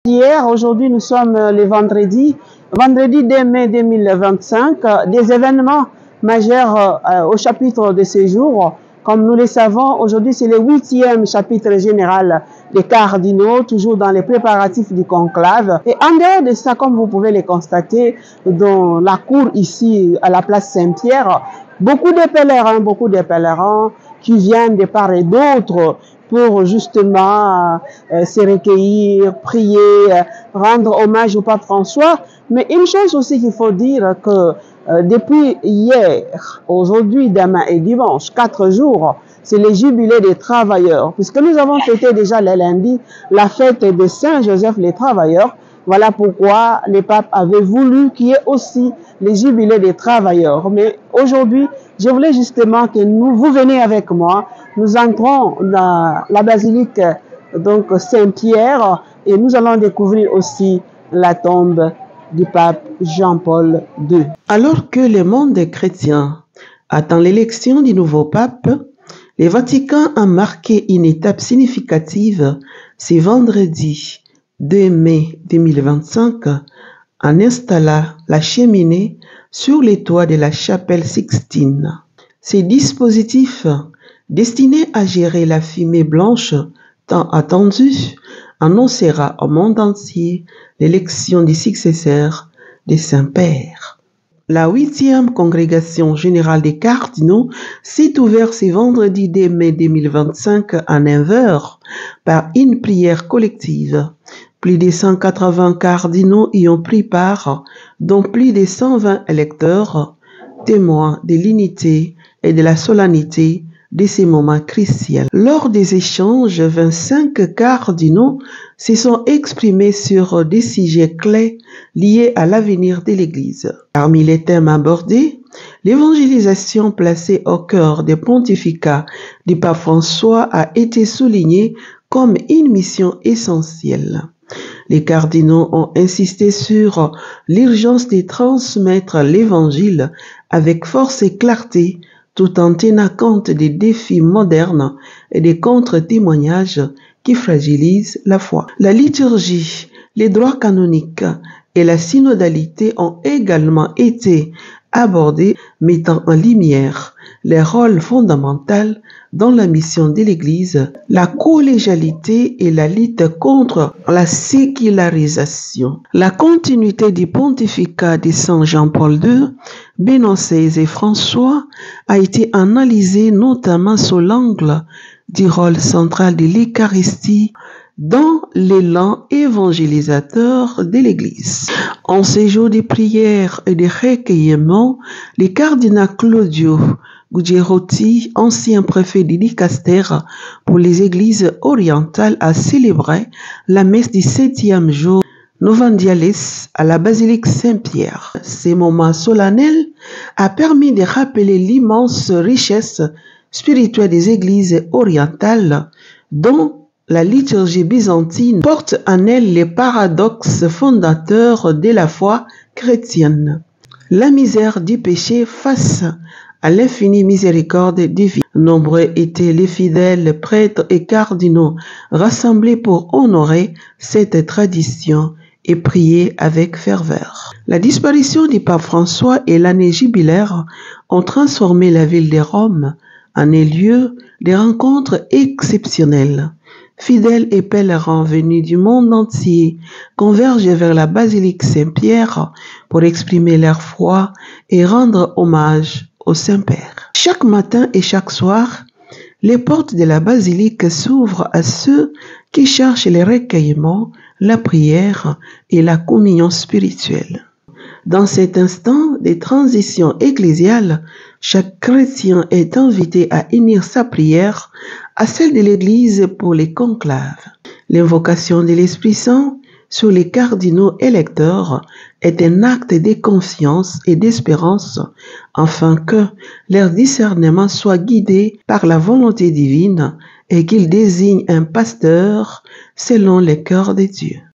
Hier, aujourd'hui, nous sommes le vendredi 2 mai 2025, des événements majeurs au chapitre de ces jours. Comme nous le savons, aujourd'hui, c'est le 8e chapitre général des cardinaux, toujours dans les préparatifs du conclave. Et en dehors de ça, comme vous pouvez le constater, dans la cour ici, à la place Saint-Pierre, beaucoup de pèlerins qui viennent de part et d'autre pour justement se recueillir, prier, rendre hommage au pape François. Mais une chose aussi qu'il faut dire, que depuis hier, aujourd'hui, demain et dimanche, 4 jours, c'est le jubilé des travailleurs, puisque nous avons fêté déjà le lundi la fête de Saint-Joseph les travailleurs. Voilà pourquoi le pape avait voulu qu'il y ait aussi les jubilés des travailleurs. Mais aujourd'hui, je voulais justement que vous veniez avec moi. Nous entrons dans la basilique donc Saint-Pierre et nous allons découvrir aussi la tombe du pape Jean-Paul II. Alors que le monde chrétien attend l'élection du nouveau pape, le Vatican a marqué une étape significative ce vendredi 2 mai 2025 en installant la cheminée sur les toits de la chapelle Sixtine. Ce dispositif, destiné à gérer la fumée blanche tant attendue, annoncera au monde entier l'élection du successeur de Saint-Père. La 8e congrégation générale des cardinaux s'est ouverte ce vendredi 2 mai 2025 à 9h par une prière collective. Plus de 180 cardinaux y ont pris part, dont plus de 120 électeurs, témoins de l'unité et de la solennité de ces moments cruciaux. Lors des échanges, 25 cardinaux se sont exprimés sur des sujets clés liés à l'avenir de l'Église. Parmi les thèmes abordés, l'évangélisation placée au cœur des pontificats du pape François a été soulignée comme une mission essentielle. Les cardinaux ont insisté sur l'urgence de transmettre l'Évangile avec force et clarté, tout en tenant compte des défis modernes et des contre-témoignages qui fragilisent la foi. La liturgie, les droits canoniques et la synodalité ont également été abordés, mettant en lumière les rôles fondamentaux dans la mission de l'Église, la collégialité et la lutte contre la sécularisation. La continuité du pontificat de Saint Jean-Paul II, Benoît XVI et François a été analysée notamment sous l'angle du rôle central de l'Eucharistie dans l'élan évangélisateur de l'Église. En ces jours de prière et de recueillement, le cardinal Claudio Gugerotti, ancien préfet du Dicaster pour les églises orientales, a célébré la messe du 7e jour Novemdiales à la basilique Saint-Pierre. Ces moments solennels a permis de rappeler l'immense richesse spirituelle des églises orientales, dont la liturgie byzantine porte en elle les paradoxes fondateurs de la foi chrétienne. La misère du péché face à l'infinie miséricorde divine. Nombreux étaient les fidèles prêtres et cardinaux rassemblés pour honorer cette tradition et prier avec ferveur. La disparition du pape François et l'année jubilaire ont transformé la ville de Rome en un lieu de rencontres exceptionnelles. Fidèles et pèlerins venus du monde entier convergent vers la basilique Saint-Pierre pour exprimer leur foi et rendre hommage au Saint-Père. Chaque matin et chaque soir, les portes de la basilique s'ouvrent à ceux qui cherchent le recueillement, la prière et la communion spirituelle. Dans cet instant de transition ecclésiale, chaque chrétien est invité à unir sa prière à celle de l'Église pour les conclaves. L'invocation de l'Esprit Saint sur les cardinaux électeurs est un acte de confiance et d'espérance afin que leur discernement soit guidé par la volonté divine et qu'ils désignent un pasteur selon le cœur de Dieu.